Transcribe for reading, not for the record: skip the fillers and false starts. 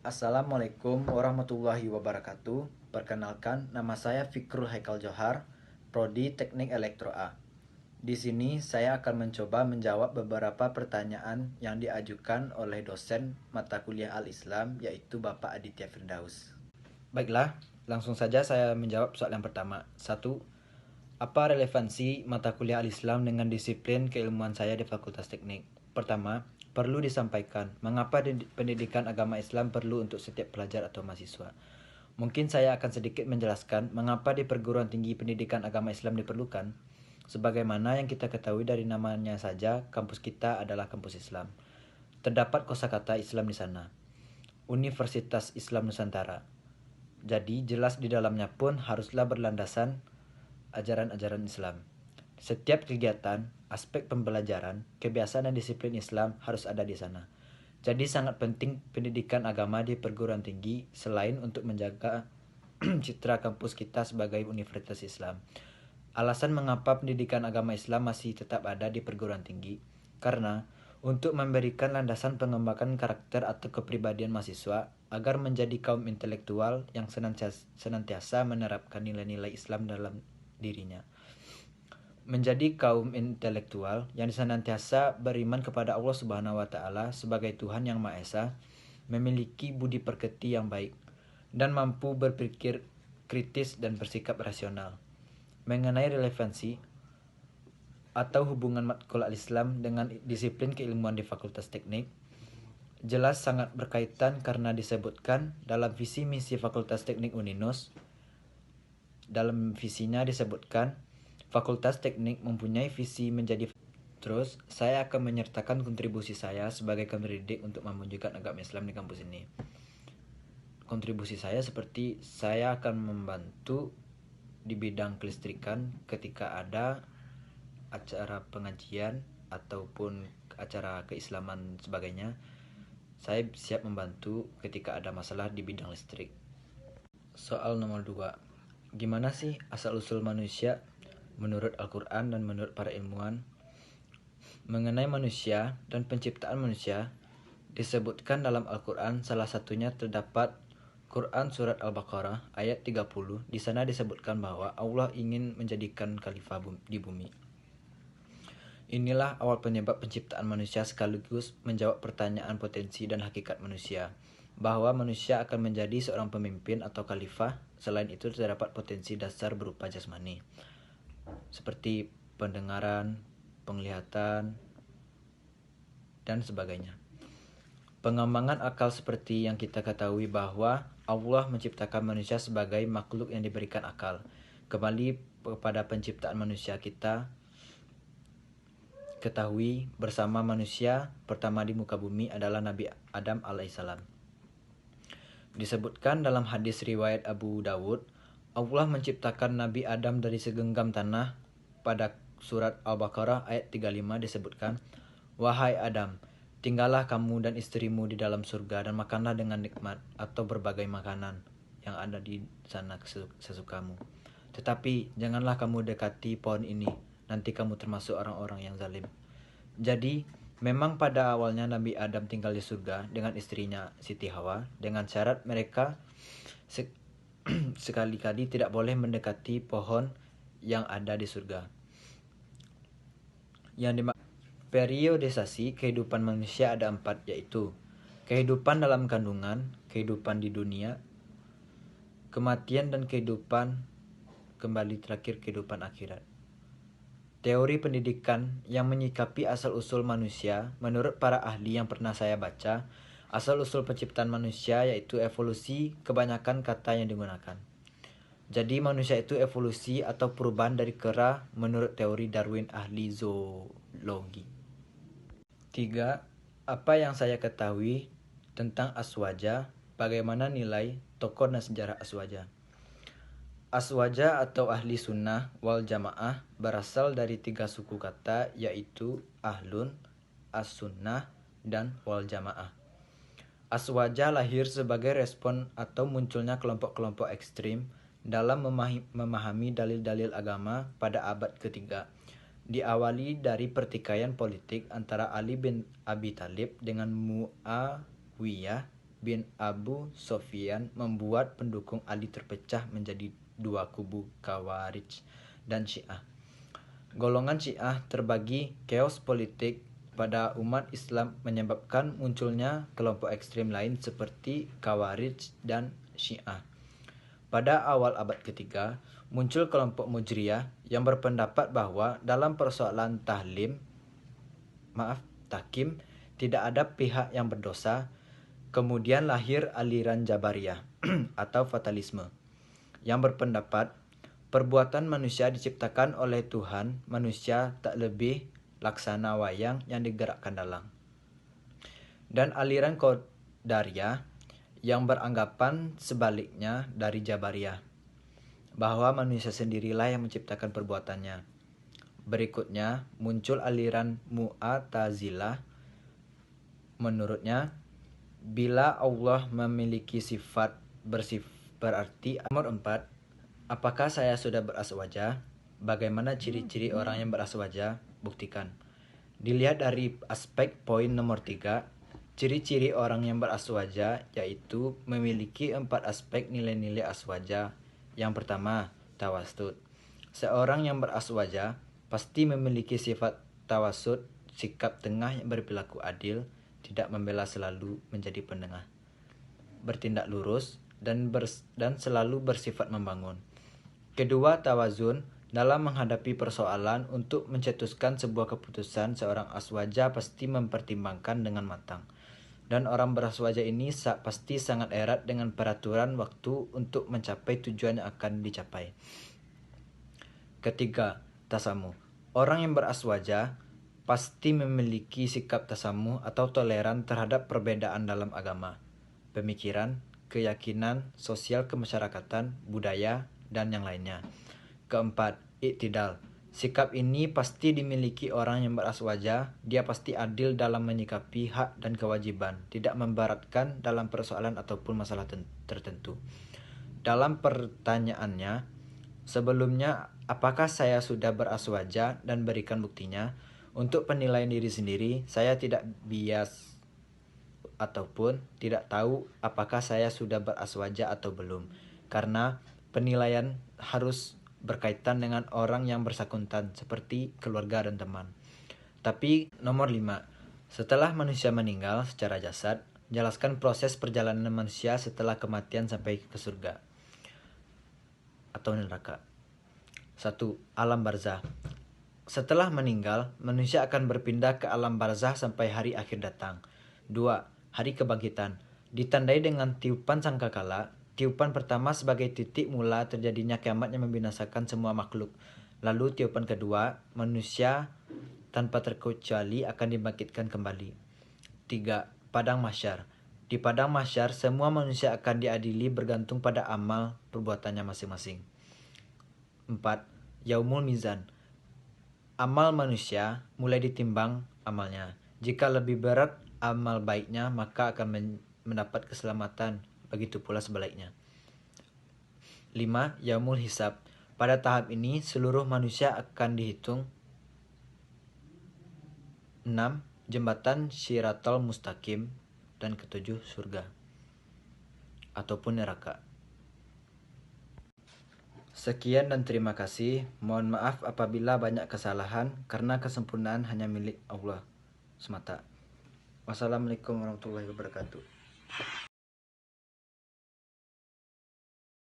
Assalamualaikum warahmatullahi wabarakatuh. Perkenalkan, nama saya Fikrul Haikal Johar, Prodi Teknik Elektro A. Di sini saya akan mencoba menjawab beberapa pertanyaan yang diajukan oleh dosen mata kuliah Al-Islam, yaitu Bapak Aditya Firdaus. Baiklah, langsung saja saya menjawab soal yang pertama. 1. Apa relevansi mata kuliah Al-Islam dengan disiplin keilmuan saya di Fakultas Teknik? Pertama, perlu disampaikan mengapa pendidikan agama Islam perlu untuk setiap pelajar atau mahasiswa. Mungkin saya akan sedikit menjelaskan mengapa di perguruan tinggi pendidikan agama Islam diperlukan. Sebagaimana yang kita ketahui dari namanya saja, kampus kita adalah kampus Islam. Terdapat kosakata Islam di sana. Universitas Islam Nusantara. Jadi jelas di dalamnya pun haruslah berlandasan ajaran-ajaran Islam. Setiap kegiatan, aspek pembelajaran, kebiasaan dan disiplin Islam harus ada di sana. Jadi sangat penting pendidikan agama di perguruan tinggi selain untuk menjaga citra kampus kita sebagai universitas Islam. Alasan mengapa pendidikan agama Islam masih tetap ada di perguruan tinggi karena untuk memberikan landasan pengembangan karakter atau kepribadian mahasiswa agar menjadi kaum intelektual yang senantiasa menerapkan nilai-nilai Islam dalam dirinya. Menjadi kaum intelektual yang senantiasa beriman kepada Allah Subhanahu wa taala sebagai Tuhan yang Maha Esa, memiliki budi pekerti yang baik dan mampu berpikir kritis dan bersikap rasional. Mengenai relevansi atau hubungan matkul al-Islam dengan disiplin keilmuan di Fakultas Teknik, jelas sangat berkaitan karena disebutkan dalam visi misi Fakultas Teknik Uninus. Dalam visinya disebutkan Fakultas Teknik mempunyai visi menjadi. Terus saya akan menyertakan kontribusi saya sebagai pendidik untuk mewujudkan agama Islam di kampus ini. Kontribusi saya seperti saya akan membantu di bidang kelistrikan ketika ada acara pengajian ataupun acara keislaman sebagainya. Saya siap membantu ketika ada masalah di bidang listrik. Soal nomor 2. Gimana sih asal-usul manusia menurut Al-Quran dan menurut para ilmuwan? Mengenai manusia dan penciptaan manusia, disebutkan dalam Al-Quran salah satunya terdapat Quran Surat Al-Baqarah ayat 30. Di sana disebutkan bahwa Allah ingin menjadikan khalifah di bumi. Inilah awal penyebab penciptaan manusia sekaligus menjawab pertanyaan potensi dan hakikat manusia, bahwa manusia akan menjadi seorang pemimpin atau khalifah. Selain itu terdapat potensi dasar berupa jasmani, seperti pendengaran, penglihatan, dan sebagainya. Pengembangan akal seperti yang kita ketahui bahwa Allah menciptakan manusia sebagai makhluk yang diberikan akal. Kembali kepada penciptaan manusia, kita ketahui bersama manusia pertama di muka bumi adalah Nabi Adam alaihissalam. Disebutkan dalam hadis riwayat Abu Dawud, Allah menciptakan Nabi Adam dari segenggam tanah. Pada surat Al-Baqarah ayat 35 disebutkan, "Wahai Adam, tinggallah kamu dan istrimu di dalam surga dan makanlah dengan nikmat atau berbagai makanan yang ada di sana sesukamu. Tetapi janganlah kamu dekati pohon ini, nanti kamu termasuk orang-orang yang zalim." Jadi memang pada awalnya Nabi Adam tinggal di surga dengan istrinya Siti Hawa dengan syarat mereka sekali-kali tidak boleh mendekati pohon yang ada di surga. Periodisasi kehidupan manusia ada 4, yaitu kehidupan dalam kandungan, kehidupan di dunia, kematian dan kehidupan kembali terakhir kehidupan akhirat. Teori pendidikan yang menyikapi asal-usul manusia menurut para ahli yang pernah saya baca, asal-usul penciptaan manusia yaitu evolusi, kebanyakan kata yang digunakan. Jadi manusia itu evolusi atau perubahan dari kera menurut teori Darwin ahli zoologi. 3. Apa yang saya ketahui tentang Aswaja, bagaimana nilai, tokoh dan sejarah Aswaja. Aswaja atau ahli sunnah wal jamaah berasal dari 3 suku kata, yaitu ahlun, as-sunnah, dan wal jamaah. Aswaja lahir sebagai respon atau munculnya kelompok-kelompok ekstrim dalam memahami dalil-dalil agama pada abad ketiga. Diawali dari pertikaian politik antara Ali bin Abi Thalib dengan Muawiyah bin Abu Sofyan membuat pendukung Ali terpecah menjadi dua kubu, Khawarij dan Syiah. Golongan Syiah terbagi chaos politik pada umat Islam menyebabkan munculnya kelompok ekstrem lain seperti Khawarij dan Syiah. Pada awal abad ketiga, muncul kelompok Mujriyah yang berpendapat bahwa dalam persoalan tahkim, tidak ada pihak yang berdosa. Kemudian lahir aliran Jabariyah atau fatalisme yang berpendapat perbuatan manusia diciptakan oleh Tuhan, manusia tak lebih laksana wayang yang digerakkan dalang. Dan aliran Qadariyah yang beranggapan sebaliknya dari Jabariyah, bahwa manusia sendirilah yang menciptakan perbuatannya. Berikutnya muncul aliran Mu'tazilah. Menurutnya, bila Allah memiliki sifat berarti nomor 4. Apakah saya sudah beraswaja? Bagaimana ciri-ciri orang yang beraswaja? Buktikan. Dilihat dari aspek poin nomor 3, ciri-ciri orang yang beraswaja yaitu memiliki 4 aspek nilai-nilai aswaja. Yang pertama, tawassut. Seorang yang beraswaja pasti memiliki sifat tawassut, sikap tengah yang berperilaku adil, tidak membela, selalu menjadi penengah, bertindak lurus, dan selalu bersifat membangun. Kedua, tawazun. Dalam menghadapi persoalan untuk mencetuskan sebuah keputusan, seorang aswaja pasti mempertimbangkan dengan matang. Dan orang beraswaja ini pasti sangat erat dengan peraturan waktu untuk mencapai tujuan yang akan dicapai. Ketiga, tasamuh. Orang yang beraswaja pasti memiliki sikap tasamuh atau toleran terhadap perbedaan dalam agama, pemikiran, keyakinan, sosial kemasyarakatan, budaya, dan yang lainnya. Keempat, iktidal. Sikap ini pasti dimiliki orang yang beraswaja. Dia pasti adil dalam menyikapi hak dan kewajiban, tidak memberatkan dalam persoalan ataupun masalah tertentu. Dalam pertanyaannya sebelumnya, apakah saya sudah beraswaja dan berikan buktinya? Untuk penilaian diri sendiri, saya tidak bias ataupun tidak tahu apakah saya sudah beraswaja atau belum, karena penilaian harus berkaitan dengan orang yang bersangkutan seperti keluarga dan teman. Tapi nomor 5, setelah manusia meninggal secara jasad, jelaskan proses perjalanan manusia setelah kematian sampai ke surga atau neraka. 1. Alam barzah. Setelah meninggal, manusia akan berpindah ke alam barzah sampai hari akhir datang. 2. Hari kebangkitan. Ditandai dengan tiupan sangkakala. Tiupan pertama sebagai titik mula terjadinya kiamat yang membinasakan semua makhluk. Lalu tiupan kedua, manusia tanpa terkecuali akan dibangkitkan kembali. 3. Padang mahsyar. Di padang mahsyar, semua manusia akan diadili bergantung pada amal perbuatannya masing-masing. 4. Yaumul mizan. Amal manusia mulai ditimbang amalnya. Jika lebih berat amal baiknya, maka akan mendapat keselamatan. Begitu pula sebaliknya. 5. Yaumul hisab. Pada tahap ini, seluruh manusia akan dihitung. 6. Jembatan Syiratal Mustaqim. Dan ketujuh, surga ataupun neraka. Sekian dan terima kasih. Mohon maaf apabila banyak kesalahan, karena kesempurnaan hanya milik Allah semata. Wassalamualaikum warahmatullahi wabarakatuh.